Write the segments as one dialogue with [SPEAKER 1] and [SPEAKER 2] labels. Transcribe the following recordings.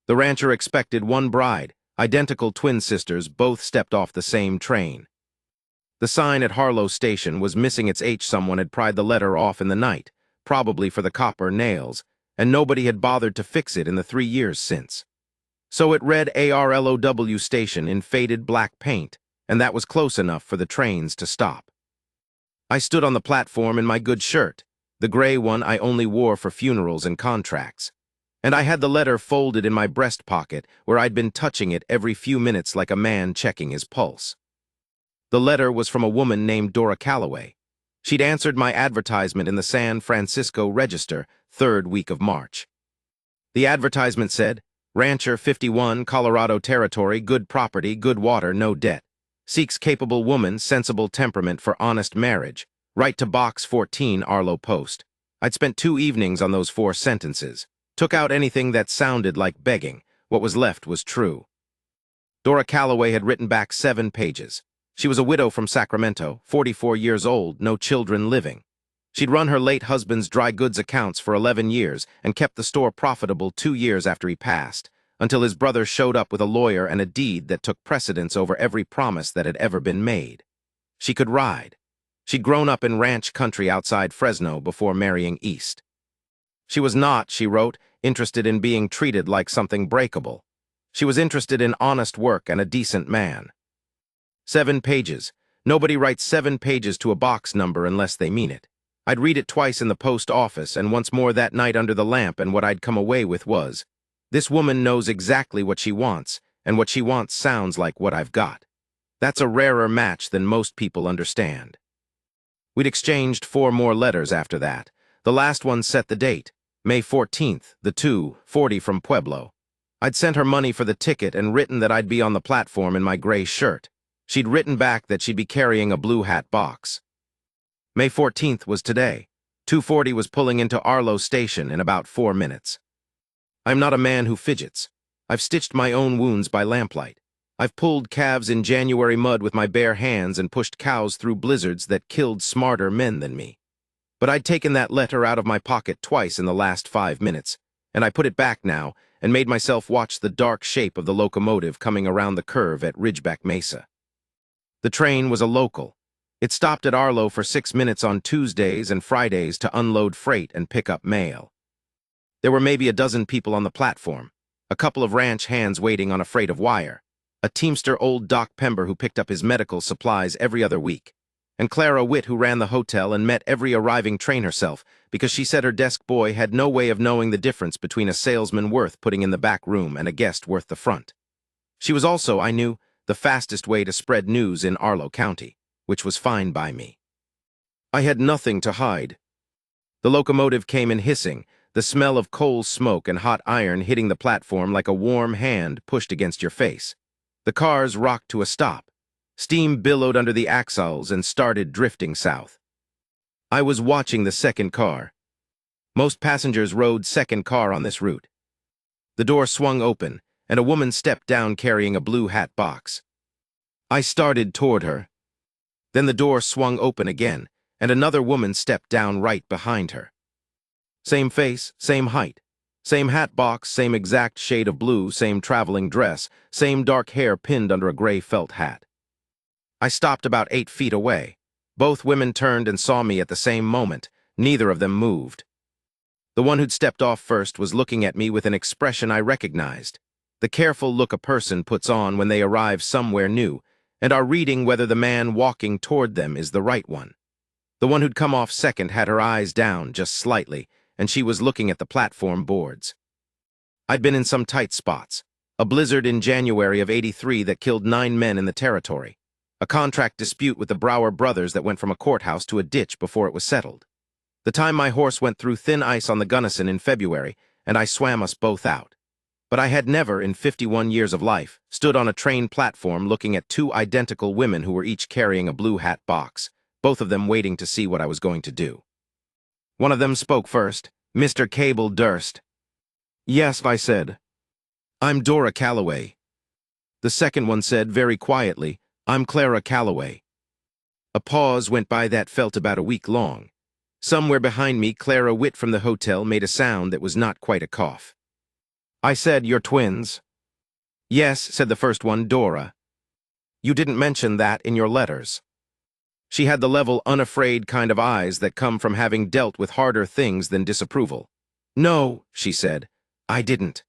[SPEAKER 1] The rancher expected one bride. Identical twin sisters both stepped off the same train. The sign at Harlow Station was missing its H. Someone had pried the letter off in the night, probably for the copper nails, and nobody had bothered to fix it in the 3 years since. So it read ARLOW Station in faded black paint, and that was close enough for the trains to stop. I stood on the platform in my good shirt, the gray one I only wore for funerals and contracts, and I had the letter folded in my breast pocket where I'd been touching it every few minutes like a man checking his pulse. The letter was from a woman named Dora Calloway. She'd answered my advertisement in the San Francisco Register, 3rd week of March. The advertisement said, Rancher 51, Colorado Territory, good property, good water, no debt. Seeks capable woman, sensible temperament for honest marriage. Write to Box 14, Arlo Post. I'd spent 2 evenings on those 4 sentences. Took out anything that sounded like begging. What was left was true. Dora Calloway had written back 7 pages. She was a widow from Sacramento, 44 years old, no children living. She'd run her late husband's dry goods accounts for 11 years and kept the store profitable 2 years after he passed, until his brother showed up with a lawyer and a deed that took precedence over every promise that had ever been made. She could ride. She'd grown up in ranch country outside Fresno before marrying east. She was not, she wrote, interested in being treated like something breakable. She was interested in honest work and a decent man. 7 pages. Nobody writes 7 pages to a box number unless they mean it. I'd read it twice in the post office and once more that night under the lamp, and what I'd come away with was, this woman knows exactly what she wants, and what she wants sounds like what I've got. That's a rarer match than most people understand. We'd exchanged 4 more letters after that. The last one set the date, May 14th, the 2:40 from Pueblo. I'd sent her money for the ticket and written that I'd be on the platform in my gray shirt. She'd written back that she'd be carrying a blue hat box. May 14th was today. 2:40 was pulling into Arlo Station in about 4 minutes. I'm not a man who fidgets. I've stitched my own wounds by lamplight. I've pulled calves in January mud with my bare hands and pushed cows through blizzards that killed smarter men than me. But I'd taken that letter out of my pocket twice in the last 5 minutes, and I put it back now and made myself watch the dark shape of the locomotive coming around the curve at Ridgeback Mesa. The train was a local. It stopped at Arlo for 6 minutes on Tuesdays and Fridays to unload freight and pick up mail. There were maybe a dozen people on the platform, a couple of ranch hands waiting on a freight of wire, a teamster old Doc Pember who picked up his medical supplies every other week, and Clara Witt who ran the hotel and met every arriving train herself because she said her desk boy had no way of knowing the difference between a salesman worth putting in the back room and a guest worth the front. She was also, I knew, the fastest way to spread news in Arlo County, which was fine by me. I had nothing to hide. The locomotive came in hissing, the smell of coal smoke and hot iron hitting the platform like a warm hand pushed against your face. The cars rocked to a stop. Steam billowed under the axles and started drifting south. I was watching the second car. Most passengers rode second car on this route. The door swung open, and a woman stepped down carrying a blue hat box. I started toward her. Then the door swung open again, and another woman stepped down right behind her. Same face, same height, same hat box, same exact shade of blue, same traveling dress, same dark hair pinned under a gray felt hat. I stopped about 8 feet away. Both women turned and saw me at the same moment. Neither of them moved. The one who'd stepped off first was looking at me with an expression I recognized. The careful look a person puts on when they arrive somewhere new and are reading whether the man walking toward them is the right one. The one who'd come off second had her eyes down just slightly, and she was looking at the platform boards. I'd been in some tight spots. A blizzard in January of '83 that killed 9 men in the territory. A contract dispute with the Brower brothers that went from a courthouse to a ditch before it was settled. The time my horse went through thin ice on the Gunnison in February, and I swam us both out. But I had never, in 51 years of life, stood on a train platform looking at 2 identical women who were each carrying a blue hat box, both of them waiting to see what I was going to do. One of them spoke first, Mr. Cable Durst. Yes, I said. I'm Dora Calloway. The second one said very quietly, I'm Clara Calloway. A pause went by that felt about a week long. Somewhere behind me, Clara Witt from the hotel made a sound that was not quite a cough. I said, "You're twins." "Yes," said the first one, Dora. "You didn't mention that in your letters." She had the level, unafraid kind of eyes that come from having dealt with harder things than disapproval. "No," she said, "I didn't."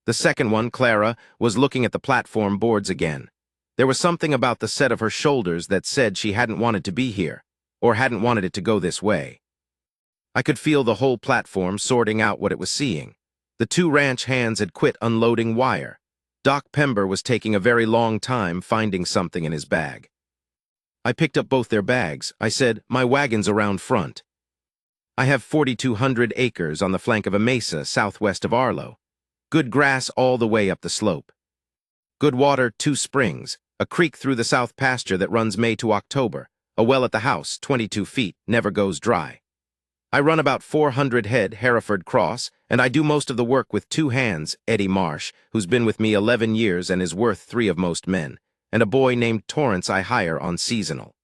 [SPEAKER 1] The second one, Clara, was looking at the platform boards again. There was something about the set of her shoulders that said she hadn't wanted to be here, or hadn't wanted it to go this way. I could feel the whole platform sorting out what it was seeing. The two ranch hands had quit unloading wire. Doc Pember was taking a very long time finding something in his bag. I picked up both their bags. I said, "My wagon's around front. I have 4,200 acres on the flank of a mesa southwest of Arlo. Good grass all the way up the slope. Good water, 2 springs, a creek through the south pasture that runs May to October, a well at the house, 22 feet, never goes dry. I run about 400 head Hereford cross, and I do most of the work with 2 hands, Eddie Marsh, who's been with me 11 years and is worth 3 of most men, and a boy named Torrance I hire on seasonal.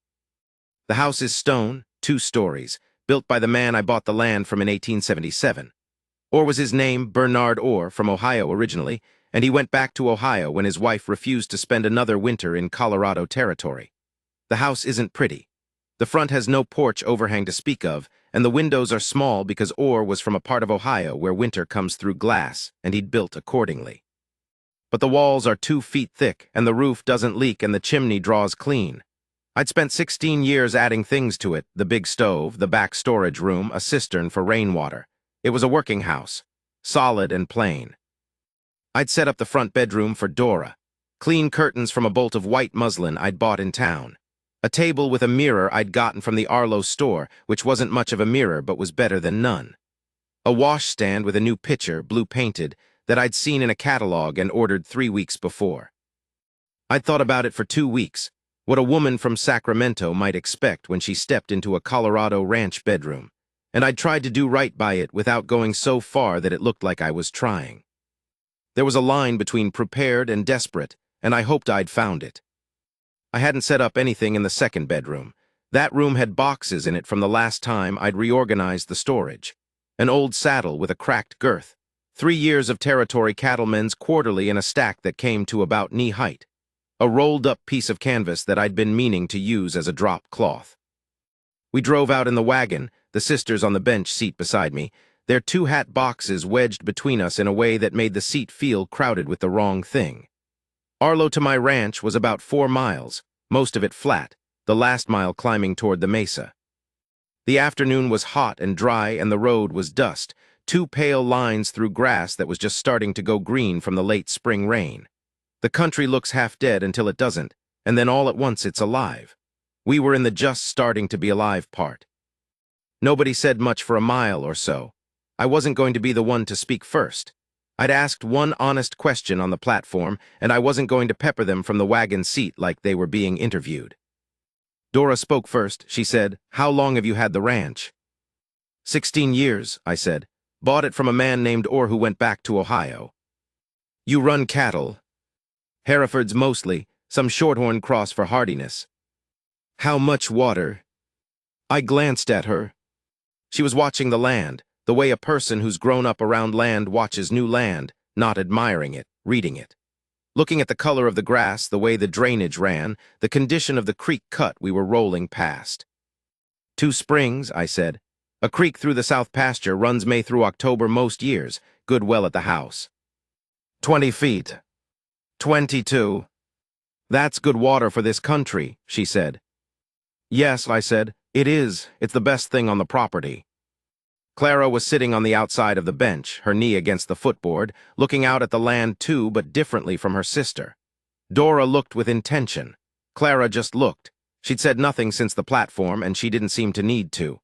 [SPEAKER 1] The house is stone, 2 stories, built by the man I bought the land from in 1877. Orr was his name, Bernard Orr, from Ohio originally, and he went back to Ohio when his wife refused to spend another winter in Colorado territory. The house isn't pretty. The front has no porch overhang to speak of, and the windows are small because Orr was from a part of Ohio where winter comes through glass, and he'd built accordingly. But the walls are 2 feet thick, and the roof doesn't leak, and the chimney draws clean. I'd spent 16 years adding things to it, the big stove, the back storage room, a cistern for rainwater. It was a working house, solid and plain. I'd set up the front bedroom for Dora. Clean curtains from a bolt of white muslin I'd bought in town. A table with a mirror I'd gotten from the Arlo store, which wasn't much of a mirror but was better than none. A washstand with a new pitcher, blue-painted, that I'd seen in a catalog and ordered 3 weeks before. I'd thought about it for 2 weeks, what a woman from Sacramento might expect when she stepped into a Colorado ranch bedroom, and I'd tried to do right by it without going so far that it looked like I was trying. There was a line between prepared and desperate, and I hoped I'd found it. I hadn't set up anything in the second bedroom. That room had boxes in it from the last time I'd reorganized the storage. An old saddle with a cracked girth. 3 years of territory cattlemen's quarterly in a stack that came to about knee height. A rolled-up piece of canvas that I'd been meaning to use as a drop cloth. We drove out in the wagon, the sisters on the bench seat beside me, their 2 hat boxes wedged between us in a way that made the seat feel crowded with the wrong thing. Arlo to my ranch was about 4 miles, most of it flat, the last mile climbing toward the mesa. The afternoon was hot and dry and the road was dust, 2 pale lines through grass that was just starting to go green from the late spring rain. The country looks half dead until it doesn't, and then all at once it's alive. We were in the just starting to be alive part. Nobody said much for a mile or so. I wasn't going to be the one to speak first. I'd asked one honest question on the platform, and I wasn't going to pepper them from the wagon seat like they were being interviewed. Dora spoke first. She said, "How long have you had the ranch?" 16 years, I said. Bought it from a man named Orr who went back to Ohio. You run cattle? Herefords mostly, some shorthorn cross for hardiness. How much water? I glanced at her. She was watching the land, the way a person who's grown up around land watches new land, not admiring it, reading it. Looking at the color of the grass, the way the drainage ran, the condition of the creek cut we were rolling past. 2 springs, I said. A creek through the south pasture runs May through October most years, good well at the house. 20 feet. 22. That's good water for this country, she said. Yes, I said, it is. It's the best thing on the property. Clara was sitting on the outside of the bench, her knee against the footboard, looking out at the land too, but differently from her sister. Dora looked with intention. Clara just looked. She'd said nothing since the platform, and she didn't seem to need to.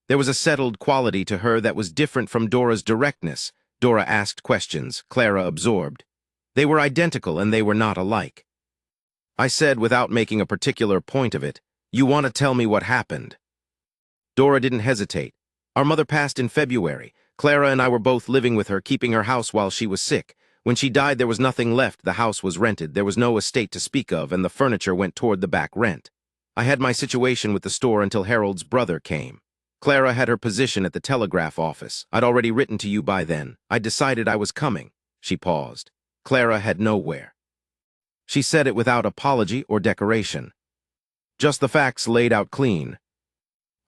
[SPEAKER 1] There was a settled quality to her that was different from Dora's directness. Dora asked questions, Clara absorbed. They were identical, and they were not alike. I said, without making a particular point of it, "You want to tell me what happened?" Dora didn't hesitate. Our mother passed in February. Clara and I were both living with her, keeping her house while she was sick. When she died, there was nothing left. The house was rented. There was no estate to speak of, and the furniture went toward the back rent. I had my situation with the store until Harold's brother came. Clara had her position at the telegraph office. I'd already written to you by then. I decided I was coming. She paused. Clara had nowhere. She said it without apology or decoration. Just the facts laid out clean.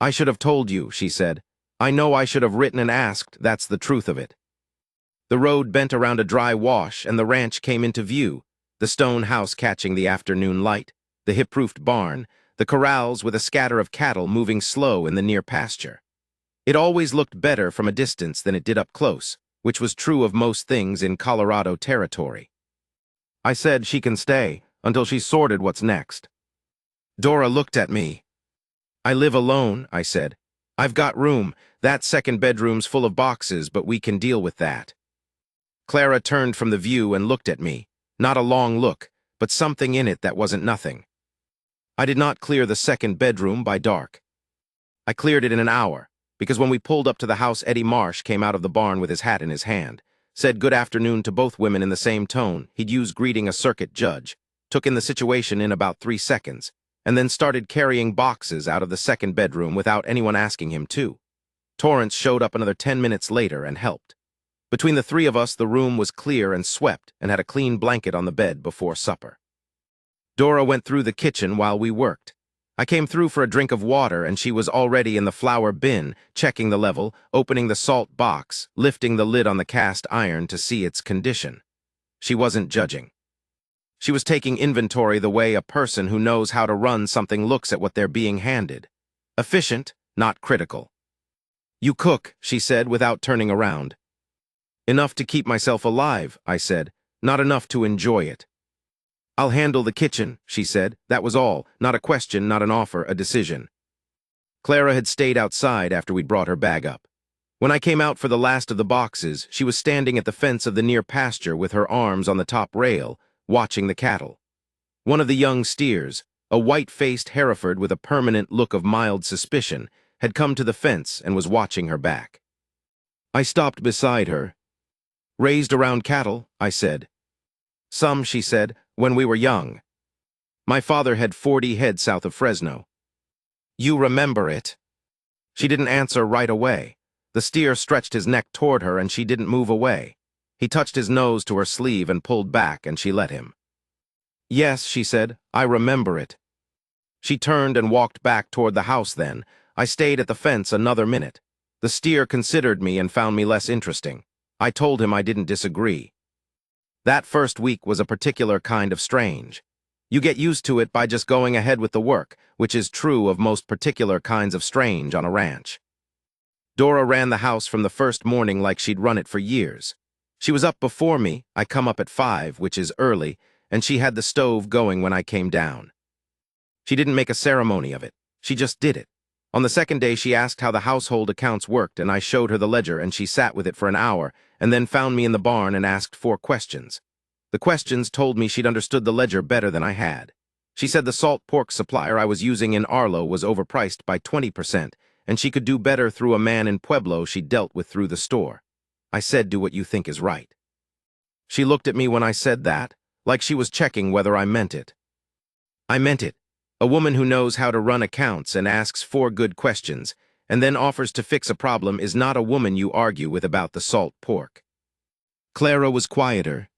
[SPEAKER 1] I should have told you, she said. I know I should have written and asked, that's the truth of it. The road bent around a dry wash and the ranch came into view, the stone house catching the afternoon light, the hip-roofed barn, the corrals with a scatter of cattle moving slow in the near pasture. It always looked better from a distance than it did up close, which was true of most things in Colorado territory. I said she can stay until she's sorted what's next. Dora looked at me. I live alone, I said. I've got room. That second bedroom's full of boxes, but we can deal with that. Clara turned from the view and looked at me. Not a long look, but something in it that wasn't nothing. I did not clear the second bedroom by dark. I cleared it in an hour, because when we pulled up to the house, Eddie Marsh came out of the barn with his hat in his hand, said good afternoon to both women in the same tone he'd use greeting a circuit judge, took in the situation in about 3 seconds, and then started carrying boxes out of the second bedroom without anyone asking him to. Torrance showed up another 10 minutes later and helped. Between the three of us, the room was clear and swept and had a clean blanket on the bed before supper. Dora went through the kitchen while we worked. I came through for a drink of water and she was already in the flour bin, checking the level, opening the salt box, lifting the lid on the cast iron to see its condition. She wasn't judging. She was taking inventory the way a person who knows how to run something looks at what they're being handed. Efficient, not critical. You cook, she said without turning around. Enough to keep myself alive, I said, not enough to enjoy it. I'll handle the kitchen, she said. That was all, not a question, not an offer, a decision. Clara had stayed outside after we'd brought her bag up. When I came out for the last of the boxes, she was standing at the fence of the near pasture with her arms on the top rail, watching the cattle. One of the young steers, a white-faced Hereford with a permanent look of mild suspicion, had come to the fence and was watching her back. I stopped beside her. Raised around cattle, I said. Some, she said, when we were young. My father had 40 head south of Fresno. You remember it? She didn't answer right away. The steer stretched his neck toward her and she didn't move away. He touched his nose to her sleeve and pulled back, and she let him. Yes, she said, I remember it. She turned and walked back toward the house then. I stayed at the fence another minute. The steer considered me and found me less interesting. I told him I didn't disagree. That first week was a particular kind of strange. You get used to it by just going ahead with the work, which is true of most particular kinds of strange on a ranch. Dora ran the house from the first morning like she'd run it for years. She was up before me. I come up at 5, which is early, and she had the stove going when I came down. She didn't make a ceremony of it. She just did it. On the second day, she asked how the household accounts worked, and I showed her the ledger, and she sat with it for an hour, and then found me in the barn and asked 4 questions. The questions told me she'd understood the ledger better than I had. She said the salt pork supplier I was using in Arlo was overpriced by 20%, and she could do better through a man in Pueblo she dealt with through the store. I said, do what you think is right. She looked at me when I said that, like she was checking whether I meant it. I meant it. A woman who knows how to run accounts and asks 4 good questions, and then offers to fix a problem is not a woman you argue with about the salt pork. Clara was quieter.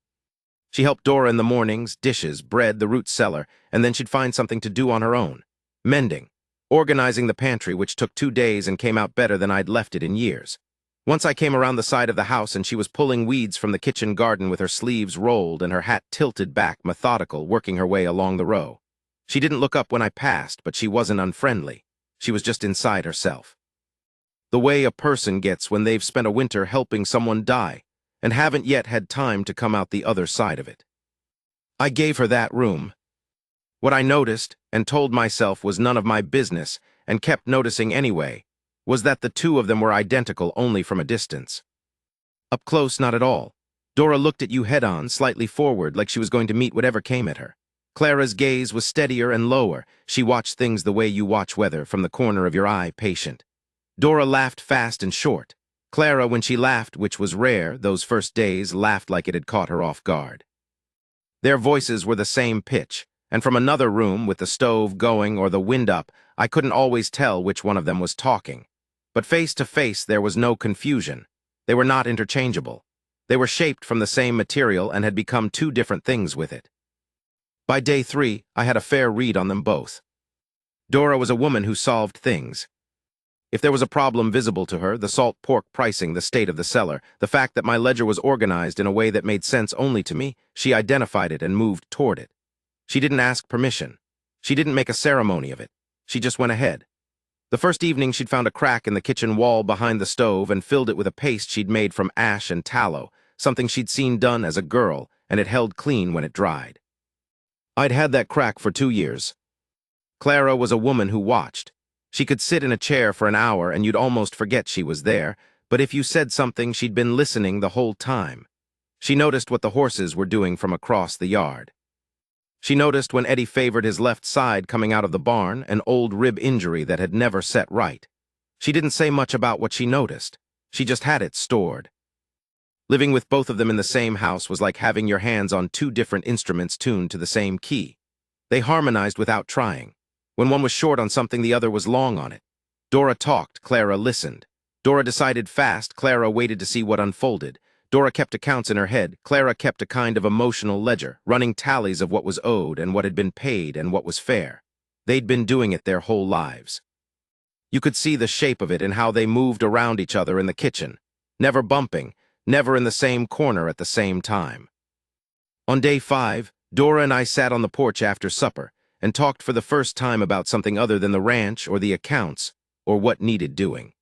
[SPEAKER 1] She helped Dora in the mornings, dishes, bread, the root cellar, and then she'd find something to do on her own. Mending. Organizing the pantry, which took 2 days and came out better than I'd left it in years. Once I came around the side of the house and she was pulling weeds from the kitchen garden with her sleeves rolled and her hat tilted back, methodical, working her way along the row. She didn't look up when I passed, but she wasn't unfriendly. She was just inside herself. The way a person gets when they've spent a winter helping someone die and haven't yet had time to come out the other side of it. I gave her that room. What I noticed and told myself was none of my business and kept noticing anyway was that the 2 of them were identical only from a distance. Up close, not at all. Dora looked at you head-on, slightly forward, like she was going to meet whatever came at her. Clara's gaze was steadier and lower. She watched things the way you watch weather, from the corner of your eye, patient. Dora laughed fast and short. Clara, when she laughed, which was rare, those first days, laughed like it had caught her off guard. Their voices were the same pitch, and from another room, with the stove going or the wind up, I couldn't always tell which one of them was talking. But face to face there was no confusion. They were not interchangeable. They were shaped from the same material and had become two different things with it. By day 3, I had a fair read on them both. Dora was a woman who solved things. If there was a problem visible to her, the salt pork pricing, the state of the cellar, the fact that my ledger was organized in a way that made sense only to me, she identified it and moved toward it. She didn't ask permission. She didn't make a ceremony of it. She just went ahead. The first evening she'd found a crack in the kitchen wall behind the stove and filled it with a paste she'd made from ash and tallow, something she'd seen done as a girl, and it held clean when it dried. I'd had that crack for 2 years. Clara was a woman who watched. She could sit in a chair for an hour and you'd almost forget she was there, but if you said something, she'd been listening the whole time. She noticed what the horses were doing from across the yard. She noticed when Eddie favored his left side coming out of the barn, an old rib injury that had never set right. She didn't say much about what she noticed. She just had it stored. Living with both of them in the same house was like having your hands on two different instruments tuned to the same key. They harmonized without trying. When one was short on something, the other was long on it. Dora talked, Clara listened. Dora decided fast, Clara waited to see what unfolded. Dora kept accounts in her head, Clara kept a kind of emotional ledger, running tallies of what was owed and what had been paid and what was fair. They'd been doing it their whole lives. You could see the shape of it in how they moved around each other in the kitchen, never bumping, never in the same corner at the same time. On day 5, Dora and I sat on the porch after supper and talked for the first time about something other than the ranch or the accounts or what needed doing.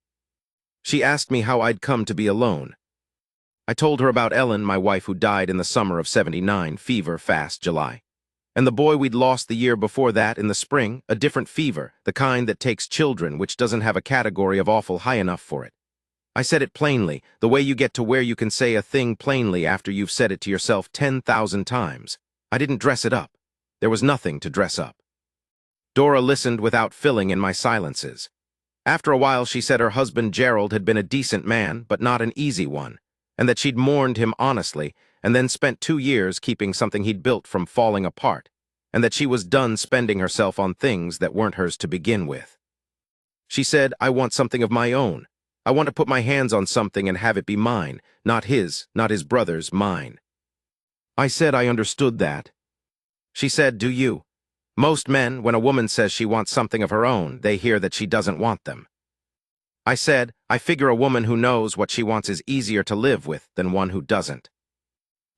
[SPEAKER 1] She asked me how I'd come to be alone. I told her about Ellen, my wife who died in the summer of '79, fever, fast July. And the boy we'd lost the year before that in the spring, a different fever, the kind that takes children, which doesn't have a category of awful high enough for it. I said it plainly, the way you get to where you can say a thing plainly after you've said it to yourself 10,000 times. I didn't dress it up. There was nothing to dress up. Dora listened without filling in my silences. After a while she said her husband Gerald had been a decent man, but not an easy one, and that she'd mourned him honestly, and then spent 2 years keeping something he'd built from falling apart, and that she was done spending herself on things that weren't hers to begin with. She said, I want something of my own. I want to put my hands on something and have it be mine, not his brother's, mine. I said I understood that. She said, do you? Most men, when a woman says she wants something of her own, they hear that she doesn't want them. I said, I figure a woman who knows what she wants is easier to live with than one who doesn't.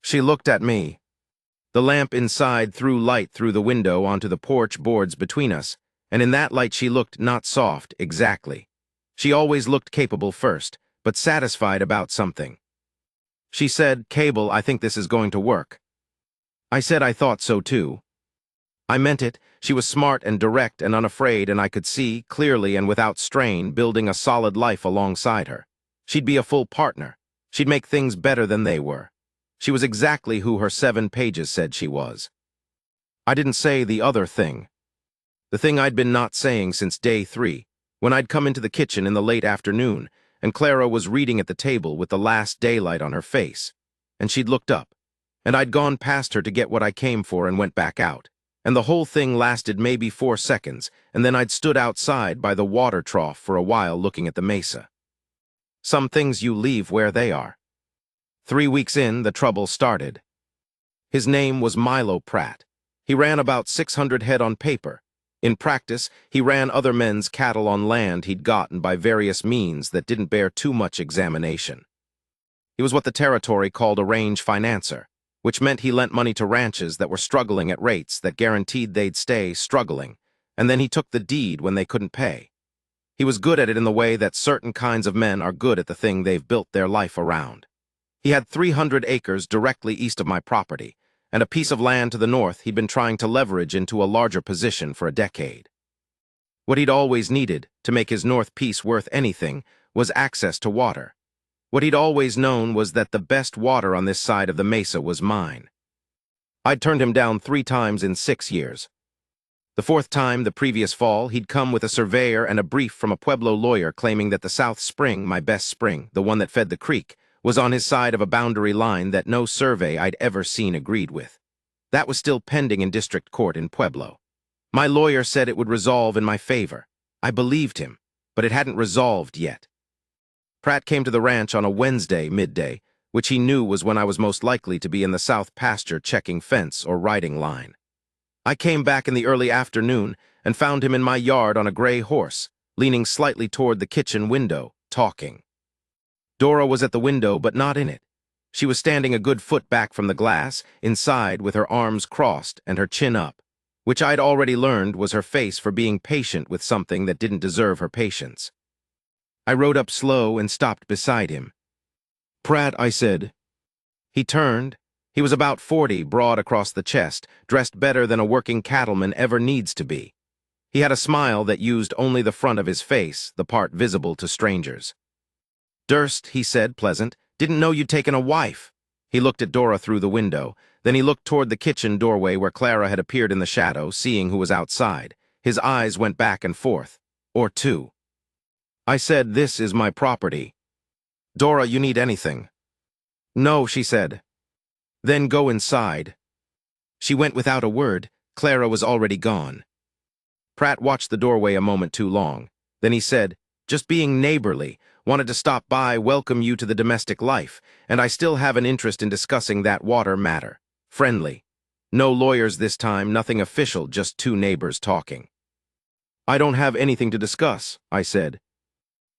[SPEAKER 1] She looked at me. The lamp inside threw light through the window onto the porch boards between us, and in that light she looked not soft, exactly. She always looked capable first, but satisfied about something. She said, Cable, I think this is going to work. I said I thought so too. I meant it. She was smart and direct and unafraid, and I could see, clearly and without strain, building a solid life alongside her. She'd be a full partner. She'd make things better than they were. She was exactly who her 7 pages said she was. I didn't say the other thing. The thing I'd been not saying since day 3, when I'd come into the kitchen in the late afternoon, and Clara was reading at the table with the last daylight on her face, and she'd looked up, and I'd gone past her to get what I came for and went back out. And the whole thing lasted maybe 4 seconds, and then I'd stood outside by the water trough for a while looking at the mesa. Some things you leave where they are. 3 weeks in, the trouble started. His name was Milo Pratt. He ran about 600 head on paper. In practice, he ran other men's cattle on land he'd gotten by various means that didn't bear too much examination. He was what the territory called a range financer, which meant he lent money to ranches that were struggling at rates that guaranteed they'd stay struggling, and then he took the deed when they couldn't pay. He was good at it in the way that certain kinds of men are good at the thing they've built their life around. He had 300 acres directly east of my property, and a piece of land to the north he'd been trying to leverage into a larger position for a decade. What he'd always needed, to make his north piece worth anything, was access to water. What he'd always known was that the best water on this side of the mesa was mine. I'd turned him down 3 times in 6 years. The 4th time, the previous fall, he'd come with a surveyor and a brief from a Pueblo lawyer claiming that the South Spring, my best spring, the one that fed the creek, was on his side of a boundary line that no survey I'd ever seen agreed with. That was still pending in district court in Pueblo. My lawyer said it would resolve in my favor. I believed him. but it hadn't resolved yet. Pratt came to the ranch on a Wednesday midday, which he knew was when I was most likely to be in the south pasture checking fence or riding line. I came back in the early afternoon and found him in my yard on a gray horse, leaning slightly toward the kitchen window, talking. Dora was at the window, but not in it. She was standing a good foot back from the glass, inside with her arms crossed and her chin up, which I'd already learned was her face for being patient with something that didn't deserve her patience. I rode up slow and stopped beside him. "Pratt," I said. He turned. He was about 40, broad across the chest, dressed better than a working cattleman ever needs to be. He had a smile that used only the front of his face, the part visible to strangers. "Durst," he said, pleasant. "Didn't know you'd taken a wife." He looked at Dora through the window. Then he looked toward the kitchen doorway where Clara had appeared in the shadow, seeing who was outside. His eyes went back and forth. "Or two." I said, "This is my property. Dora, you need anything?" "No," she said. "Then go inside." She went without a word. Clara was already gone. Pratt watched the doorway a moment too long. Then he said, "Just being neighborly. Wanted to stop by, welcome you to the domestic life, and I still have an interest in discussing that water matter. Friendly. No lawyers this time, nothing official, just two neighbors talking." "I don't have anything to discuss," I said.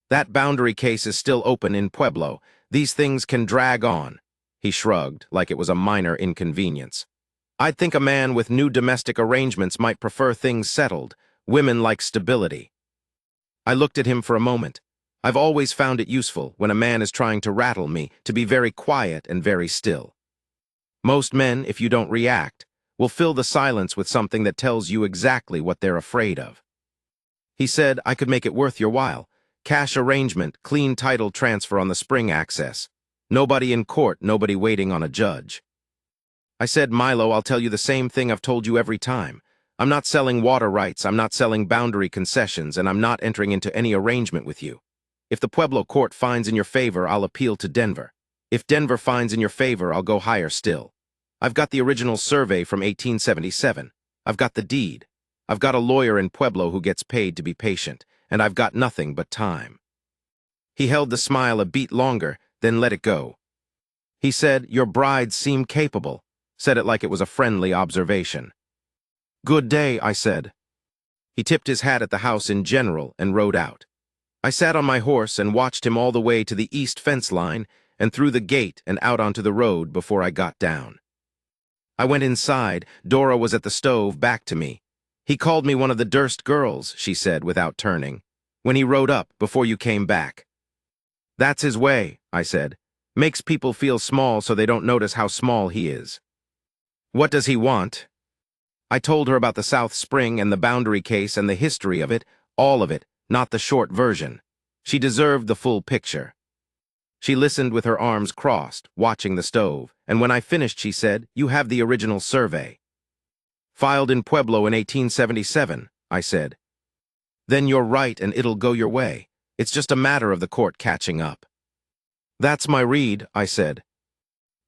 [SPEAKER 1] "That boundary case is still open in Pueblo. These things can drag on." He shrugged, like it was a minor inconvenience. "I'd think a man with new domestic arrangements might prefer things settled. Women like stability." I looked at him for a moment. I've always found it useful, when a man is trying to rattle me, to be very quiet and very still. Most men, if you don't react, will fill the silence with something that tells you exactly what they're afraid of. He said, "I could make it worth your while. Cash arrangement, clean title transfer on the spring access. Nobody in court, nobody waiting on a judge." I said, "Milo, I'll tell you the same thing I've told you every time. I'm not selling water rights, I'm not selling boundary concessions, and I'm not entering into any arrangement with you. If the Pueblo court finds in your favor, I'll appeal to Denver. If Denver finds in your favor, I'll go higher still. I've got the original survey from 1877. I've got the deed. I've got a lawyer in Pueblo who gets paid to be patient, and I've got nothing but time." He held the smile a beat longer, then let it go. He said, "Your brides seem capable," said it like it was a friendly observation. "Good day," I said. He tipped his hat at the house in general and rode out. I sat on my horse and watched him all the way to the east fence line and through the gate and out onto the road before I got down. I went inside. Dora was at the stove, back to me. "He called me one of the Durst girls," she said without turning, "when he rode up before you came back." "That's his way," I said. "Makes people feel small so they don't notice how small he is." "What does he want?" I told her about the South Spring and the boundary case and the history of it, all of it, not the short version. She deserved the full picture. She listened with her arms crossed, watching the stove, and when I finished she said, "You have the original survey." "Filed in Pueblo in 1877, I said. "Then you're right and it'll go your way. It's just a matter of the court catching up." "That's my read," I said.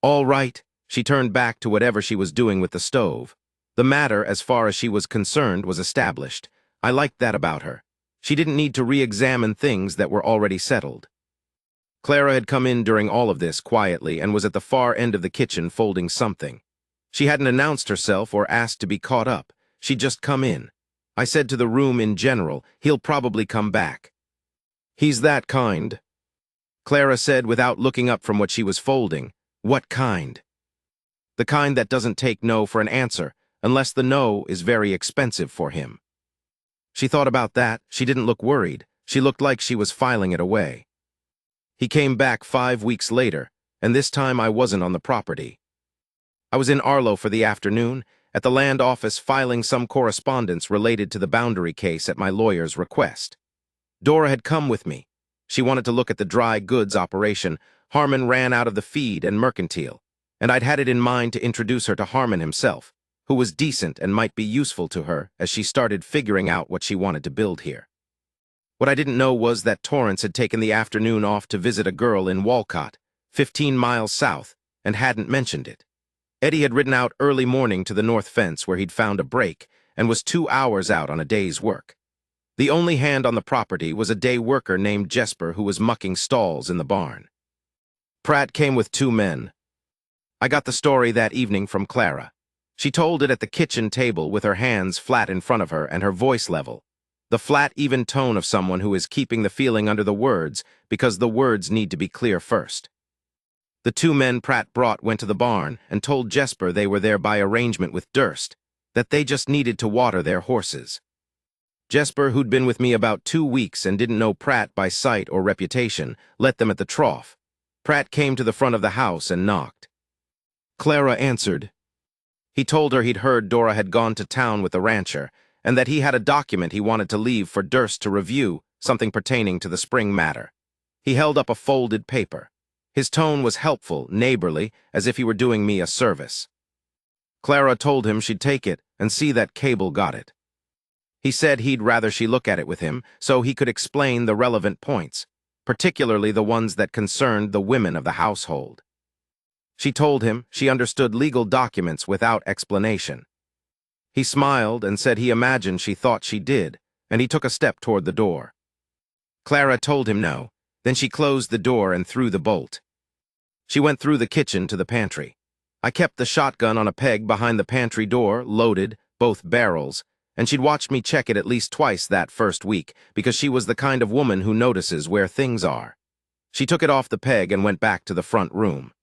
[SPEAKER 1] "All right." She turned back to whatever she was doing with the stove. The matter, as far as she was concerned, was established. I liked that about her. She didn't need to re-examine things that were already settled. Clara had come in during all of this quietly and was at the far end of the kitchen folding something. She hadn't announced herself or asked to be caught up. She'd just come in. I said to the room in general, "He'll probably come back." "He's that kind." Clara said without looking up from what she was folding. "What kind?" "The kind that doesn't take no for an answer, unless the no is very expensive for him." She thought about that. She didn't look worried. She looked like she was filing it away. He came back 5 weeks later, and this time I wasn't on the property. I was in Arlo for the afternoon, at the land office filing some correspondence related to the boundary case at my lawyer's request. Dora had come with me. She wanted to look at the dry goods operation. Harmon ran out of the feed and mercantile, and I'd had it in mind to introduce her to Harmon himself, who was decent and might be useful to her as she started figuring out what she wanted to build here. What I didn't know was that Torrance had taken the afternoon off to visit a girl in Walcott, 15 miles south, and hadn't mentioned it. Eddie had ridden out early morning to the north fence where he'd found a break and was 2 hours out on a day's work. The only hand on the property was a day worker named Jesper who was mucking stalls in the barn. Pratt came with 2 men. I got the story that evening from Clara. She told it at the kitchen table with her hands flat in front of her and her voice level. The flat, even tone of someone who is keeping the feeling under the words because the words need to be clear first. The 2 men Pratt brought went to the barn and told Jesper they were there by arrangement with Durst, that they just needed to water their horses. Jesper, who'd been with me about 2 weeks and didn't know Pratt by sight or reputation, let them at the trough. Pratt came to the front of the house and knocked. Clara answered. He told her he'd heard Dora had gone to town with the rancher, and that he had a document he wanted to leave for Durst to review, something pertaining to the spring matter. He held up a folded paper. His tone was helpful, neighborly, as if he were doing me a service. Clara told him she'd take it and see that Cable got it. He said he'd rather she look at it with him so he could explain the relevant points, particularly the ones that concerned the women of the household. She told him she understood legal documents without explanation. He smiled and said he imagined she thought she did, and he took a step toward the door. Clara told him no, then she closed the door and threw the bolt. She went through the kitchen to the pantry. I kept the shotgun on a peg behind the pantry door, loaded, both barrels, and she'd watched me check it at least twice that first week because she was the kind of woman who notices where things are. She took it off the peg and went back to the front room.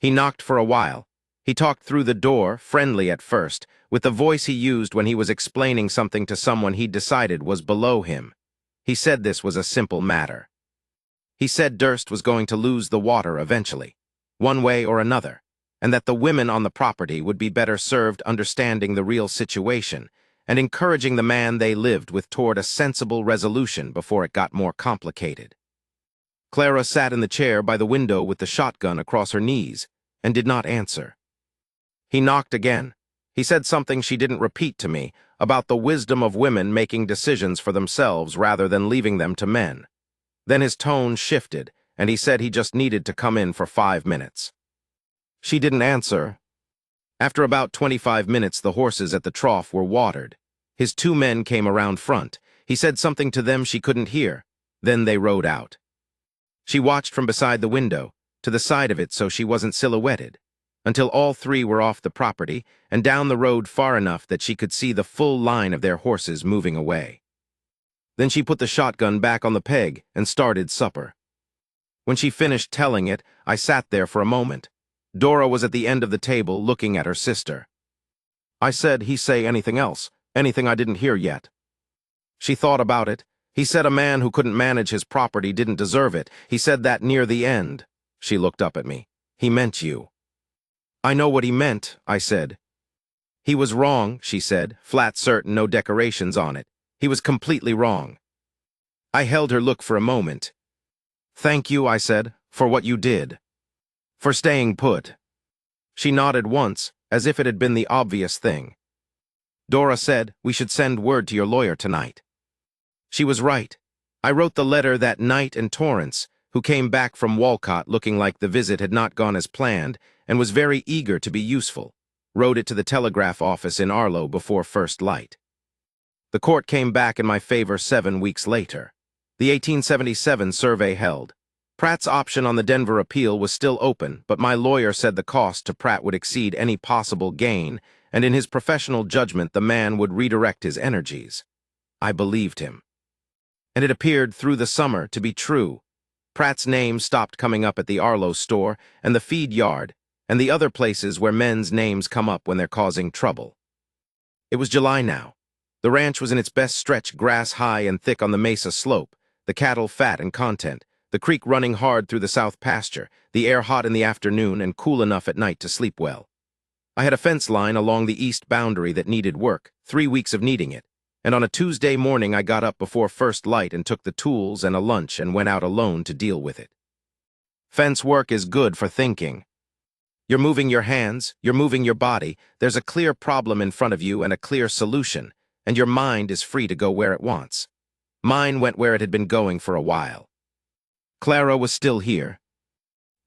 [SPEAKER 1] He knocked for a while. He talked through the door, friendly at first, with the voice he used when he was explaining something to someone he'd decided was below him. He said this was a simple matter. He said Durst was going to lose the water eventually, one way or another, and that the women on the property would be better served understanding the real situation and encouraging the man they lived with toward a sensible resolution before it got more complicated. Clara sat in the chair by the window with the shotgun across her knees and did not answer. He knocked again. He said something she didn't repeat to me about the wisdom of women making decisions for themselves rather than leaving them to men. Then his tone shifted, and he said he just needed to come in for 5 minutes. She didn't answer. After about 25 minutes, the horses at the trough were watered. His 2 men came around front. He said something to them she couldn't hear. Then they rode out. She watched from beside the window, to the side of it so she wasn't silhouetted, until all 3 were off the property and down the road far enough that she could see the full line of their horses moving away. Then she put the shotgun back on the peg and started supper. When she finished telling it, I sat there for a moment. Dora was at the end of the table looking at her sister. I said, "He say anything else? Anything I didn't hear yet?" She thought about it. He said a man who couldn't manage his property didn't deserve it. He said that near the end. She looked up at me. He meant you. I know what he meant, I said. He was wrong, she said, flat certain, no decorations on it. He was completely wrong. I held her look for a moment. Thank you, I said, for what you did. For staying put. She nodded once, as if it had been the obvious thing. Dora said we should send word to your lawyer tonight. She was right. I wrote the letter that night, and Torrance, who came back from Walcott looking like the visit had not gone as planned and was very eager to be useful, wrote it to the telegraph office in Arlo before first light. The court came back in my favor 7 weeks later. The 1877 survey held. Pratt's option on the Denver appeal was still open, but my lawyer said the cost to Pratt would exceed any possible gain, and in his professional judgment the man would redirect his energies. I believed him. And it appeared through the summer to be true. Pratt's name stopped coming up at the Arlo store and the feed yard and the other places where men's names come up when they're causing trouble. It was July now. The ranch was in its best stretch, grass high and thick on the mesa slope, the cattle fat and content, the creek running hard through the south pasture, the air hot in the afternoon and cool enough at night to sleep well. I had a fence line along the east boundary that needed work, 3 weeks of needing it, and on a Tuesday morning I got up before first light and took the tools and a lunch and went out alone to deal with it. Fence work is good for thinking. You're moving your hands, you're moving your body, there's a clear problem in front of you and a clear solution, and your mind is free to go where it wants. Mine went where it had been going for a while. Clara was still here.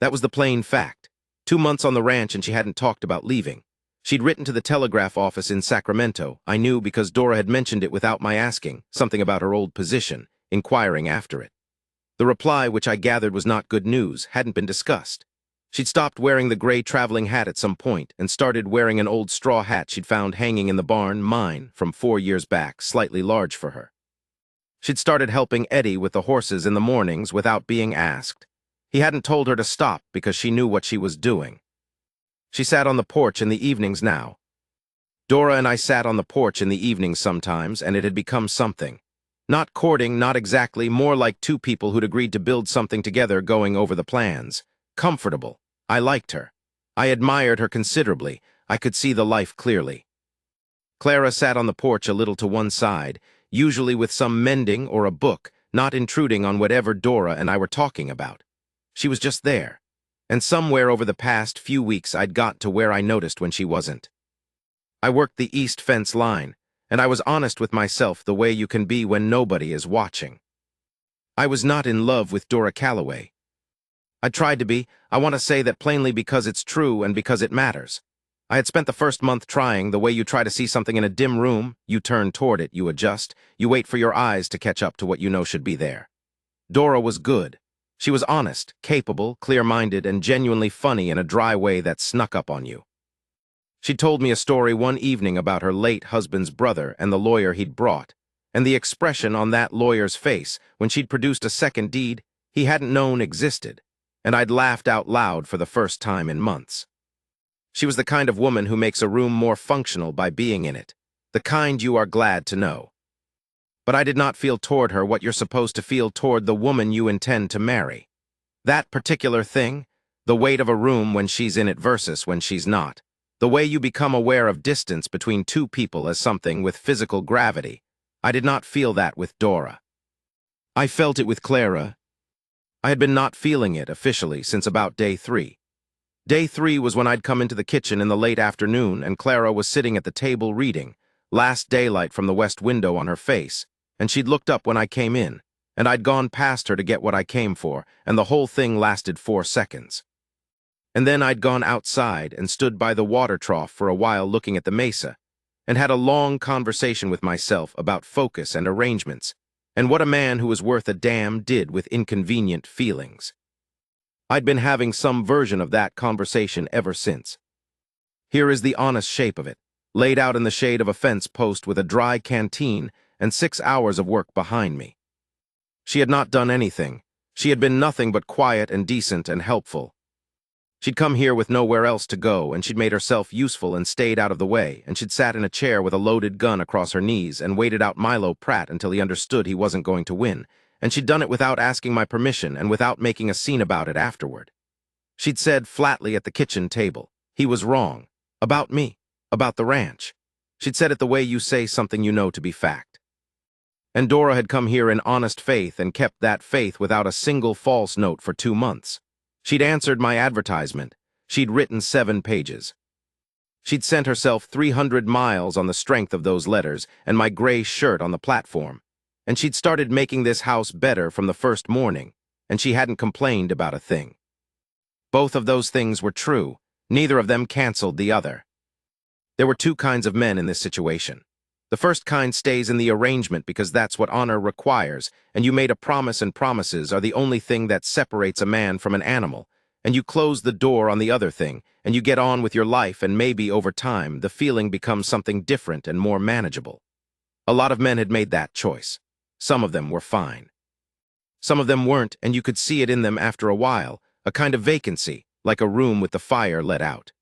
[SPEAKER 1] That was the plain fact. 2 months on the ranch and she hadn't talked about leaving. She'd written to the telegraph office in Sacramento. I knew because Dora had mentioned it without my asking, something about her old position, inquiring after it. The reply, which I gathered was not good news, hadn't been discussed. She'd stopped wearing the gray traveling hat at some point and started wearing an old straw hat she'd found hanging in the barn, mine, from 4 years back, slightly large for her. She'd started helping Eddie with the horses in the mornings without being asked. He hadn't told her to stop because she knew what she was doing. She sat on the porch in the evenings now. Dora and I sat on the porch in the evenings sometimes, and it had become something. Not courting, not exactly, more like two people who'd agreed to build something together, going over the plans. Comfortable. I liked her. I admired her considerably. I could see the life clearly. Clara sat on the porch a little to one side, usually with some mending or a book, not intruding on whatever Dora and I were talking about. She was just there. And somewhere over the past few weeks I'd got to where I noticed when she wasn't. I worked the east fence line, and I was honest with myself the way you can be when nobody is watching. I was not in love with Dora Calloway. I tried to be. I want to say that plainly because it's true and because it matters. I had spent the first month trying the way you try to see something in a dim room. You turn toward it, you adjust, you wait for your eyes to catch up to what you know should be there. Dora was good. She was honest, capable, clear-minded, and genuinely funny in a dry way that snuck up on you. She told me a story one evening about her late husband's brother and the lawyer he'd brought, and the expression on that lawyer's face when she'd produced a second deed he hadn't known existed, and I'd laughed out loud for the first time in months. She was the kind of woman who makes a room more functional by being in it, the kind you are glad to know. But I did not feel toward her what you're supposed to feel toward the woman you intend to marry. That particular thing, the weight of a room when she's in it versus when she's not, the way you become aware of distance between two people as something with physical gravity, I did not feel that with Dora. I felt it with Clara. I had been not feeling it officially since about day 3. Day 3 was when I'd come into the kitchen in the late afternoon and Clara was sitting at the table reading, last daylight from the west window on her face, and she'd looked up when I came in, and I'd gone past her to get what I came for, and the whole thing lasted 4 seconds. And then I'd gone outside and stood by the water trough for a while looking at the mesa, and had a long conversation with myself about focus and arrangements, and what a man who was worth a damn did with inconvenient feelings. I'd been having some version of that conversation ever since. Here is the honest shape of it, laid out in the shade of a fence post with a dry canteen and 6 hours of work behind me. She had not done anything. She had been nothing but quiet and decent and helpful. She'd come here with nowhere else to go, and she'd made herself useful and stayed out of the way, and she'd sat in a chair with a loaded gun across her knees and waited out Milo Pratt until he understood he wasn't going to win, and she'd done it without asking my permission and without making a scene about it afterward. She'd said flatly at the kitchen table, he was wrong. About me. About the ranch. She'd said it the way you say something you know to be fact. And Dora had come here in honest faith and kept that faith without a single false note for 2 months. She'd answered my advertisement. She'd written 7 pages. She'd sent herself 300 miles on the strength of those letters and my gray shirt on the platform. And she'd started making this house better from the first morning, and she hadn't complained about a thing. Both of those things were true. Neither of them canceled the other. There were 2 kinds of men in this situation. The first kind stays in the arrangement because that's what honor requires, and you made a promise, and promises are the only thing that separates a man from an animal, and you close the door on the other thing, and you get on with your life, and maybe over time the feeling becomes something different and more manageable. A lot of men had made that choice. Some of them were fine. Some of them weren't, and you could see it in them after a while, a kind of vacancy, like a room with the fire let out.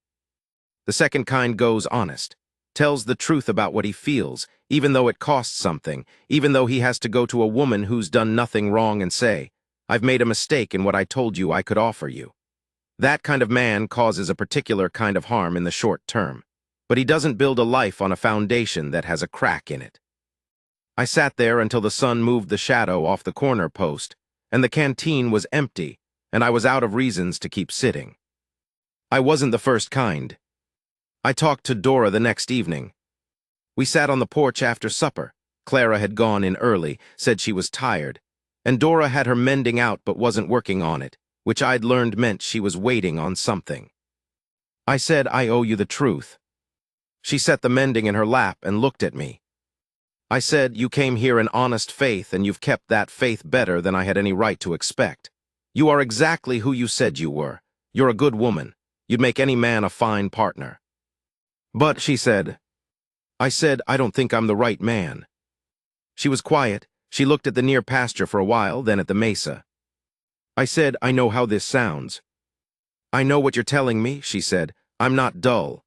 [SPEAKER 1] The second kind goes honest. Tells the truth about what he feels, even though it costs something, even though he has to go to a woman who's done nothing wrong and say, I've made a mistake in what I told you I could offer you. That kind of man causes a particular kind of harm in the short term, but he doesn't build a life on a foundation that has a crack in it. I sat there until the sun moved the shadow off the corner post, and the canteen was empty, and I was out of reasons to keep sitting. I wasn't the first kind. I talked to Dora the next evening. We sat on the porch after supper. Clara had gone in early, said she was tired, and Dora had her mending out but wasn't working on it, which I'd learned meant she was waiting on something. I said, I owe you the truth. She set the mending in her lap and looked at me. I said, "You came here in honest faith, and you've kept that faith better than I had any right to expect. You are exactly who you said you were. You're a good woman. You'd make any man a fine partner." "But," she said. I said, "I don't think I'm the right man." She was quiet. She looked at the near pasture for a while, then at the mesa. I said, "I know how this sounds." "I know what you're telling me," she said. "I'm not dull."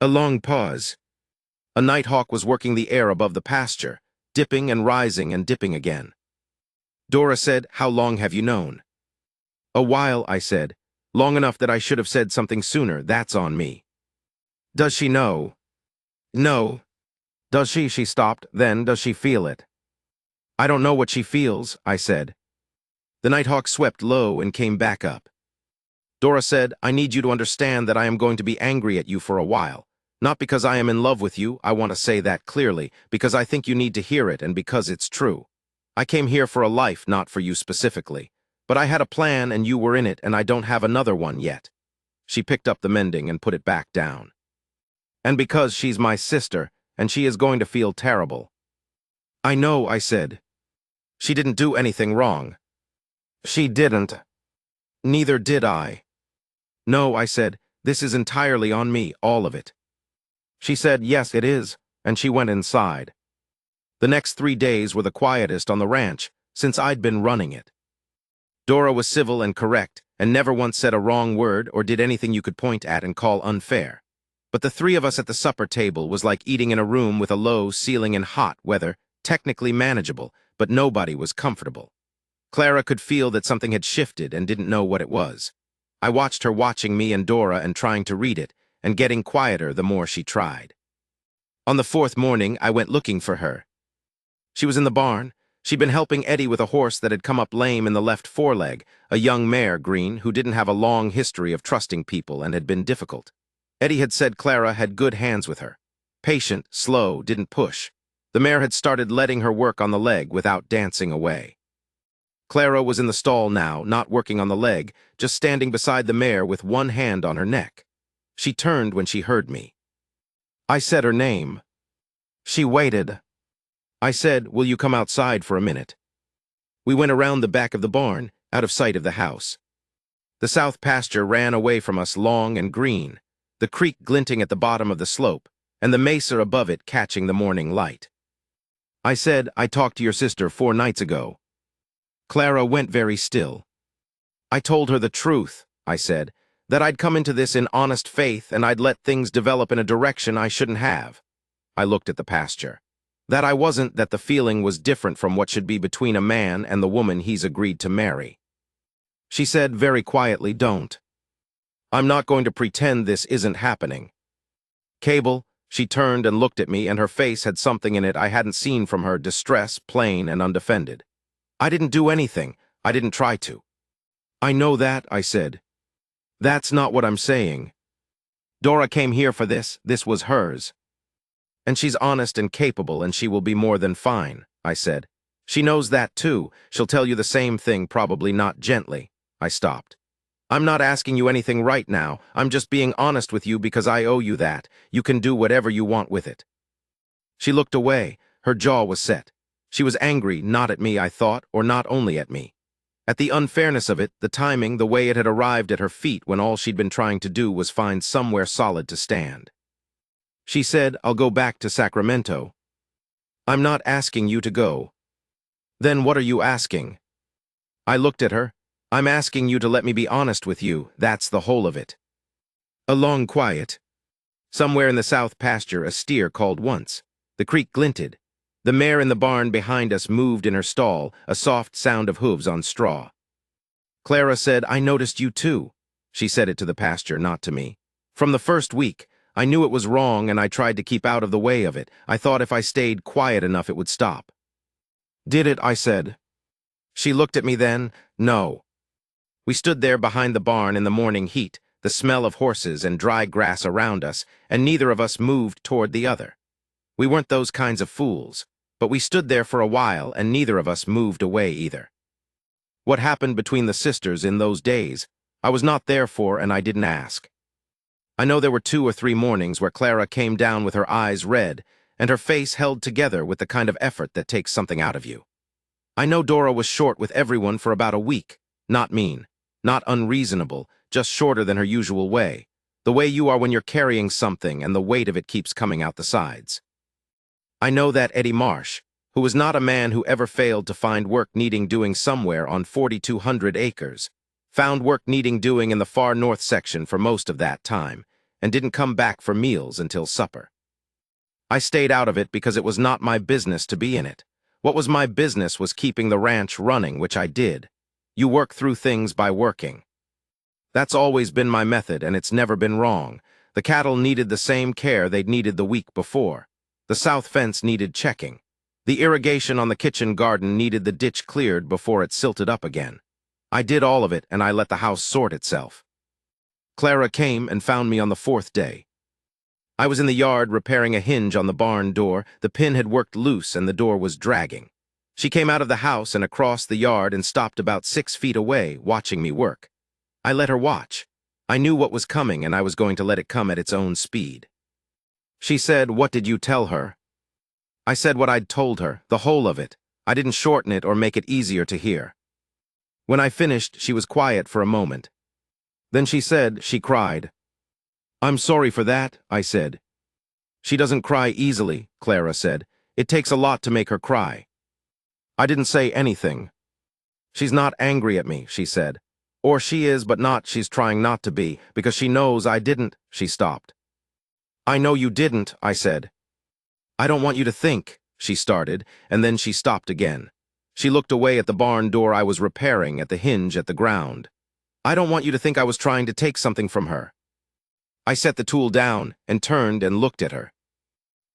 [SPEAKER 1] A long pause. A nighthawk was working the air above the pasture, dipping and rising and dipping again. Dora said, "How long have you known?" "A while," I said. "Long enough that I should have said something sooner. That's on me." "Does she know?" "No." "Does she?" She stopped. "Then, does she feel it?" "I don't know what she feels," I said. The nighthawk swept low and came back up. Dora said, "I need you to understand that I am going to be angry at you for a while. Not because I am in love with you, I want to say that clearly, because I think you need to hear it and because it's true. I came here for a life, not for you specifically. But I had a plan and you were in it, and I don't have another one yet." She picked up the mending and put it back down. "And because she's my sister, and she is going to feel terrible." "I know," I said. "She didn't do anything wrong." "She didn't." "Neither did I." "No," I said. "This is entirely on me, all of it." She said, "Yes, it is," and she went inside. The next 3 days were the quietest on the ranch since I'd been running it. Dora was civil and correct, and never once said a wrong word or did anything you could point at and call unfair. But the three of us at the supper table was like eating in a room with a low ceiling in hot weather, technically manageable, but nobody was comfortable. Clara could feel that something had shifted and didn't know what it was. I watched her watching me and Dora and trying to read it, and getting quieter the more she tried. On the 4th morning, I went looking for her. She was in the barn. She'd been helping Eddie with a horse that had come up lame in the left foreleg, a young mare, Green, who didn't have a long history of trusting people and had been difficult. Eddie had said Clara had good hands with her. Patient, slow, didn't push. The mare had started letting her work on the leg without dancing away. Clara was in the stall now, not working on the leg, just standing beside the mare with one hand on her neck. She turned when she heard me. I said her name. She waited. I said, "Will you come outside for a minute?" We went around the back of the barn, out of sight of the house. The south pasture ran away from us, long and green, the creek glinting at the bottom of the slope, and the mesa above it catching the morning light. I said, "I talked to your sister 4 nights ago." Clara went very still. "I told her the truth," I said, "that I'd come into this in honest faith and I'd let things develop in a direction I shouldn't have." I looked at the pasture. "That I wasn't, that the feeling was different from what should be between a man and the woman he's agreed to marry." She said very quietly, "Don't. I'm not going to pretend this isn't happening." "Cable," she turned and looked at me, and her face had something in it I hadn't seen from her, distress, plain and undefended. "I didn't do anything. I didn't try to." "I know that," I said. "That's not what I'm saying. Dora came here for this. This was hers. And she's honest and capable, and she will be more than fine," I said. "She knows that too. She'll tell you the same thing, probably not gently." I stopped. "I'm not asking you anything right now. I'm just being honest with you because I owe you that. You can do whatever you want with it." She looked away. Her jaw was set. She was angry, not at me, I thought, or not only at me. At the unfairness of it, the timing, the way it had arrived at her feet when all she'd been trying to do was find somewhere solid to stand. She said, "I'll go back to Sacramento." "I'm not asking you to go." "Then what are you asking?" I looked at her. "I'm asking you to let me be honest with you. That's the whole of it." A long quiet. Somewhere in the south pasture, a steer called once. The creek glinted. The mare in the barn behind us moved in her stall, a soft sound of hooves on straw. Clara said, "I noticed you too." She said it to the pasture, not to me. "From the first week, I knew it was wrong and I tried to keep out of the way of it. I thought if I stayed quiet enough it would stop." "Did it?" I said. She looked at me then. "No." We stood there behind the barn in the morning heat, the smell of horses and dry grass around us, and neither of us moved toward the other. We weren't those kinds of fools, but we stood there for a while and neither of us moved away either. What happened between the sisters in those days, I was not there for and I didn't ask. I know there were 2 or 3 mornings where Clara came down with her eyes red and her face held together with the kind of effort that takes something out of you. I know Dora was short with everyone for about a week. Not mean, not unreasonable, just shorter than her usual way. The way you are when you're carrying something and the weight of it keeps coming out the sides. I know that Eddie Marsh, who was not a man who ever failed to find work needing doing somewhere on 4,200 acres, found work needing doing in the far north section for most of that time, and didn't come back for meals until supper. I stayed out of it because it was not my business to be in it. What was my business was keeping the ranch running, which I did. You work through things by working. That's always been my method, and it's never been wrong. The cattle needed the same care they'd needed the week before. The south fence needed checking. The irrigation on the kitchen garden needed the ditch cleared before it silted up again. I did all of it, and I let the house sort itself. Clara came and found me on the 4th day. I was in the yard repairing a hinge on the barn door. The pin had worked loose and the door was dragging. She came out of the house and across the yard and stopped about 6 feet away, watching me work. I let her watch. I knew what was coming and I was going to let it come at its own speed. She said, "What did you tell her?" I said what I'd told her, the whole of it. I didn't shorten it or make it easier to hear. When I finished, she was quiet for a moment. Then she said, she cried. "I'm sorry for that," I said. "She doesn't cry easily," Clara said. "It takes a lot to make her cry." I didn't say anything. "She's not angry at me," she said. "Or she is, but she's trying not to be, because she knows I didn't." She stopped. "I know you didn't," I said. "I don't want you to think," she started, and then she stopped again. She looked away at the barn door I was repairing, at the hinge at the ground. "I don't want you to think I was trying to take something from her." I set the tool down and turned and looked at her.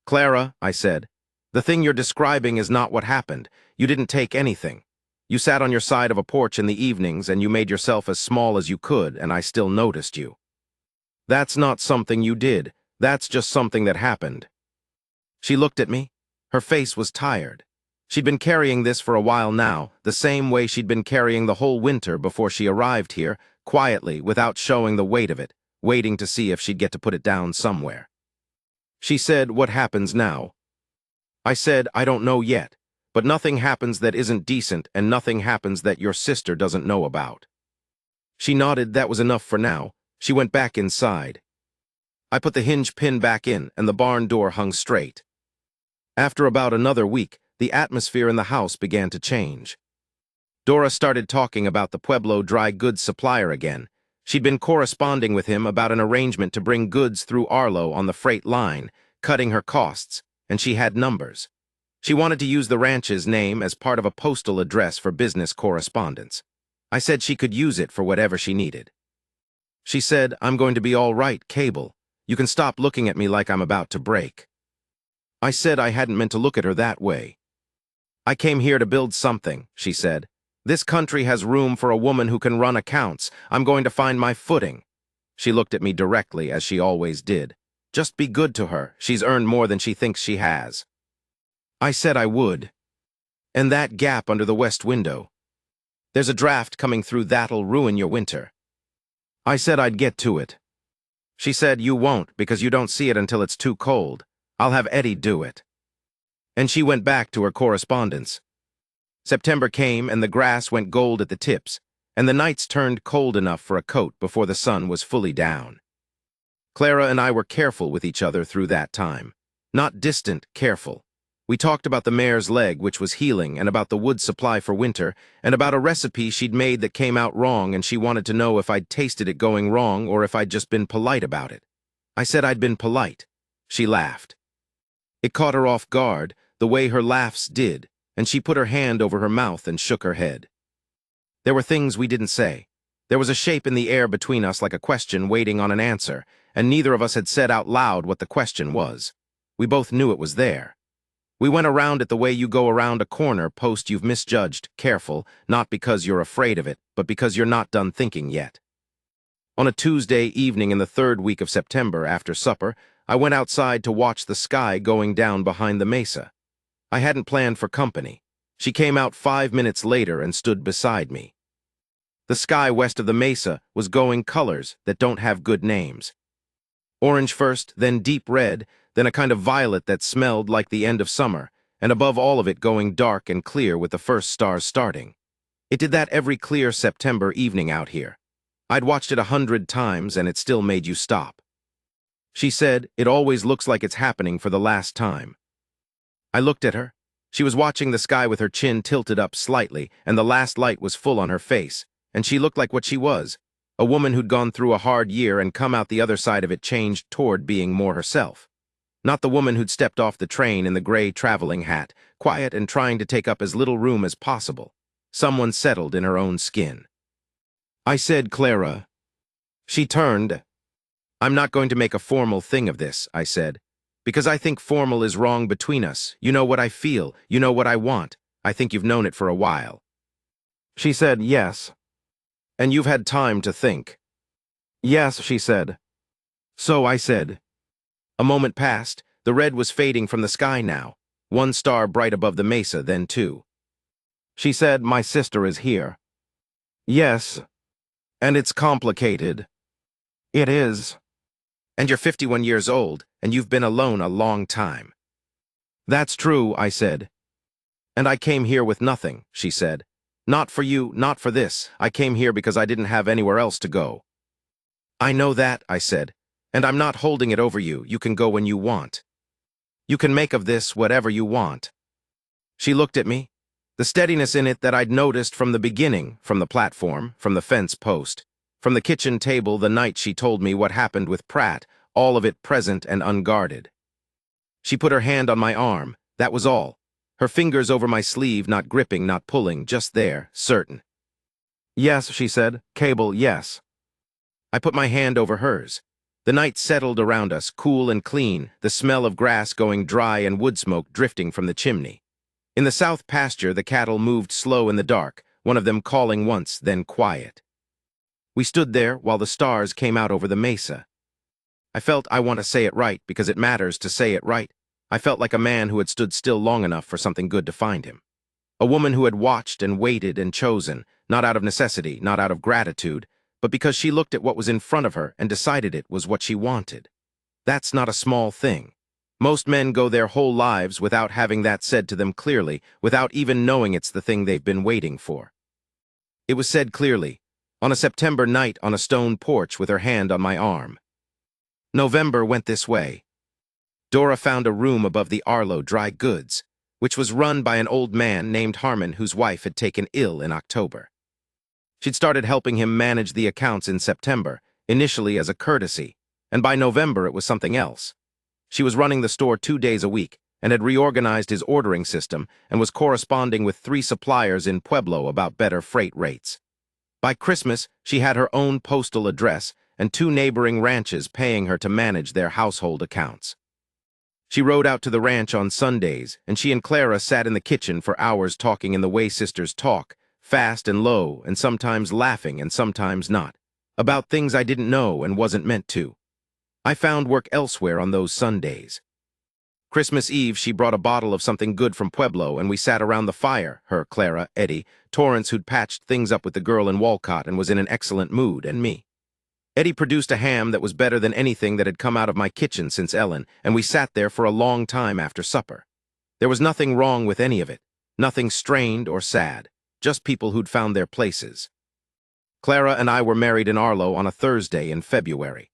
[SPEAKER 1] "Clara," I said, "the thing you're describing is not what happened. You didn't take anything. You sat on your side of a porch in the evenings and you made yourself as small as you could, and I still noticed you. That's not something you did. That's just something that happened." She looked at me. Her face was tired. She'd been carrying this for a while now, the same way she'd been carrying the whole winter before she arrived here, quietly, without showing the weight of it, waiting to see if she'd get to put it down somewhere. She said, "What happens now?" I said, "I don't know yet, but nothing happens that isn't decent and nothing happens that your sister doesn't know about." She nodded. That was enough for now. She went back inside. I put the hinge pin back in and the barn door hung straight. After about another week, the atmosphere in the house began to change. Dora started talking about the Pueblo dry goods supplier again. She'd been corresponding with him about an arrangement to bring goods through Arlo on the freight line, cutting her costs, and she had numbers. She wanted to use the ranch's name as part of a postal address for business correspondence. I said she could use it for whatever she needed. She said, "I'm going to be all right, Cable. You can stop looking at me like I'm about to break." I said I hadn't meant to look at her that way. "I came here to build something," she said. "This country has room for a woman who can run accounts. I'm going to find my footing." She looked at me directly, as she always did. "Just be good to her. She's earned more than she thinks she has." I said I would. "And that gap under the west window. There's a draft coming through that'll ruin your winter." I said I'd get to it. She said, "You won't, because you don't see it until it's too cold. I'll have Eddie do it." And she went back to her correspondence. September came and the grass went gold at the tips, and the nights turned cold enough for a coat before the sun was fully down. Clara and I were careful with each other through that time. Not distant, careful. We talked about the mare's leg, which was healing, and about the wood supply for winter, and about a recipe she'd made that came out wrong, and she wanted to know if I'd tasted it going wrong or if I'd just been polite about it. I said I'd been polite. She laughed. It caught her off guard, the way her laughs did, and she put her hand over her mouth and shook her head. There were things we didn't say. There was a shape in the air between us like a question waiting on an answer, and neither of us had said out loud what the question was. We both knew it was there. We went around it the way you go around a corner post you've misjudged, careful, not because you're afraid of it, but because you're not done thinking yet. On a Tuesday evening in the 3rd week of September, after supper, I went outside to watch the sky going down behind the mesa. I hadn't planned for company. She came out 5 minutes later and stood beside me. The sky west of the mesa was going colors that don't have good names. Orange first, then deep red, then a kind of violet that smelled like the end of summer, and above all of it going dark and clear with the first stars starting. It did that every clear September evening out here. I'd watched it 100 times and it still made you stop. She said, "It always looks like it's happening for the last time." I looked at her. She was watching the sky with her chin tilted up slightly, and the last light was full on her face, and she looked like what she was, a woman who'd gone through a hard year and come out the other side of it changed toward being more herself. Not the woman who'd stepped off the train in the gray traveling hat, quiet and trying to take up as little room as possible. Someone settled in her own skin. I said, "Clara." She turned. "I'm not going to make a formal thing of this," I said, "because I think formal is wrong between us. You know what I feel. You know what I want. I think you've known it for a while." She said, "Yes." "And you've had time to think." "Yes," she said. So I said. A moment passed. The red was fading from the sky now. One star bright above the mesa, then two. She said, "My sister is here." "Yes. And it's complicated." "It is." "And you're 51 years old, and you've been alone a long time." "That's true," I said. "And I came here with nothing," she said. "Not for you, not for this. I came here because I didn't have anywhere else to go." "I know that," I said. "And I'm not holding it over you. You can go when you want. You can make of this whatever you want." She looked at me, the steadiness in it that I'd noticed from the beginning, from the platform, from the fence post, from the kitchen table the night she told me what happened with Pratt, all of it present and unguarded. She put her hand on my arm, that was all. Her fingers over my sleeve, not gripping, not pulling, just there, certain. "Yes," she said. "Cable, yes." I put my hand over hers. The night settled around us, cool and clean, the smell of grass going dry and wood smoke drifting from the chimney. In the south pasture, the cattle moved slow in the dark, one of them calling once, then quiet. We stood there while the stars came out over the mesa. I felt I want to say it right because it matters to say it right. I felt like a man who had stood still long enough for something good to find him. A woman who had watched and waited and chosen, not out of necessity, not out of gratitude, but because she looked at what was in front of her and decided it was what she wanted. That's not a small thing. Most men go their whole lives without having that said to them clearly, without even knowing it's the thing they've been waiting for. It was said clearly, on a September night on a stone porch with her hand on my arm. November went this way. Dora found a room above the Arlo Dry Goods, which was run by an old man named Harmon whose wife had taken ill in October. She'd started helping him manage the accounts in September, initially as a courtesy, and by November it was something else. She was running the store 2 days a week and had reorganized his ordering system and was corresponding with 3 suppliers in Pueblo about better freight rates. By Christmas, she had her own postal address and 2 neighboring ranches paying her to manage their household accounts. She rode out to the ranch on Sundays, and she and Clara sat in the kitchen for hours talking in the way sisters talk, fast and low, and sometimes laughing and sometimes not, about things I didn't know and wasn't meant to. I found work elsewhere on those Sundays. Christmas Eve, she brought a bottle of something good from Pueblo, and we sat around the fire, her, Clara, Eddie, Torrance, who'd patched things up with the girl in Walcott and was in an excellent mood, and me. Eddie produced a ham that was better than anything that had come out of my kitchen since Ellen, and we sat there for a long time after supper. There was nothing wrong with any of it, nothing strained or sad, just people who'd found their places. Clara and I were married in Arlo on a Thursday in February.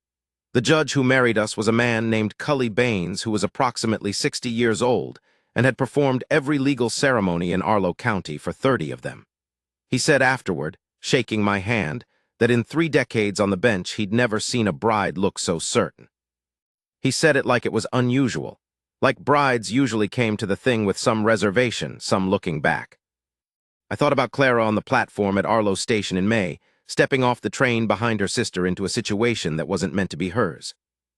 [SPEAKER 1] The judge who married us was a man named Cully Baines, who was approximately 60 years old and had performed every legal ceremony in Arlo County for 30 of them. He said afterward, shaking my hand, that in 3 decades on the bench he'd never seen a bride look so certain. He said it like it was unusual, like brides usually came to the thing with some reservation, some looking back. I thought about Clara on the platform at Arlo Station in May, stepping off the train behind her sister into a situation that wasn't meant to be hers.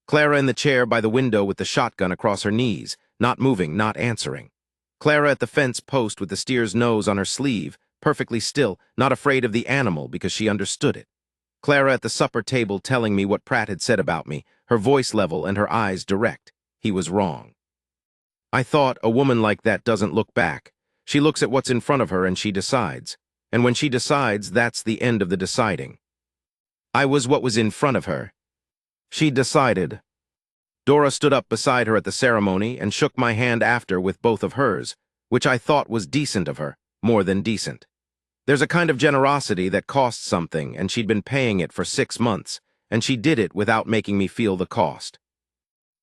[SPEAKER 1] Clara in the chair by the window with the shotgun across her knees, not moving, not answering. Clara at the fence post with the steer's nose on her sleeve, perfectly still, not afraid of the animal because she understood it. Clara at the supper table telling me what Pratt had said about me, her voice level and her eyes direct. He was wrong. I thought, a woman like that doesn't look back. She looks at what's in front of her and she decides. And when she decides, that's the end of the deciding. I was what was in front of her. She decided. Dora stood up beside her at the ceremony and shook my hand after with both of hers, which I thought was decent of her, more than decent. There's a kind of generosity that costs something, and she'd been paying it for 6 months, and she did it without making me feel the cost.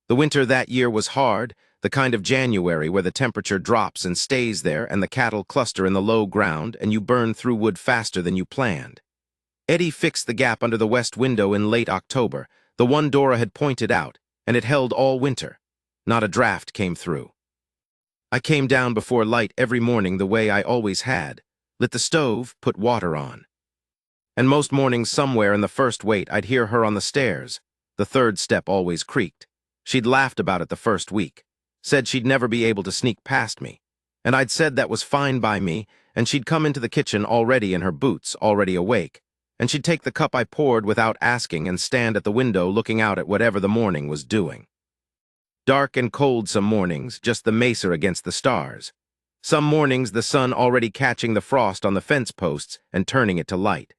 [SPEAKER 1] The winter that year was hard, the kind of January where the temperature drops and stays there and the cattle cluster in the low ground and you burn through wood faster than you planned. Eddie fixed the gap under the west window in late October, the one Dora had pointed out, and it held all winter. Not a draft came through. I came down before light every morning the way I always had, lit the stove, put water on. And most mornings somewhere in the first wait I'd hear her on the stairs. The third step always creaked. She'd laughed about it the first week, said she'd never be able to sneak past me, and I'd said that was fine by me, and she'd come into the kitchen already in her boots, already awake, and she'd take the cup I poured without asking and stand at the window looking out at whatever the morning was doing. Dark and cold some mornings, just the mesa against the stars. Some mornings the sun already catching the frost on the fence posts and turning it to light.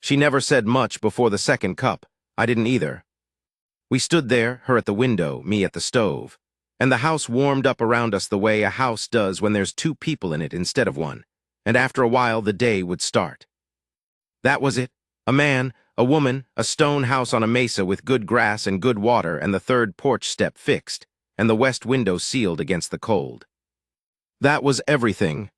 [SPEAKER 1] She never said much before the second cup. I didn't either. We stood there, her at the window, me at the stove, and the house warmed up around us the way a house does when there's 2 people in it instead of 1, and after a while the day would start. That was it. A man, a woman, a stone house on a mesa with good grass and good water and the third porch step fixed, and the west window sealed against the cold. That was everything,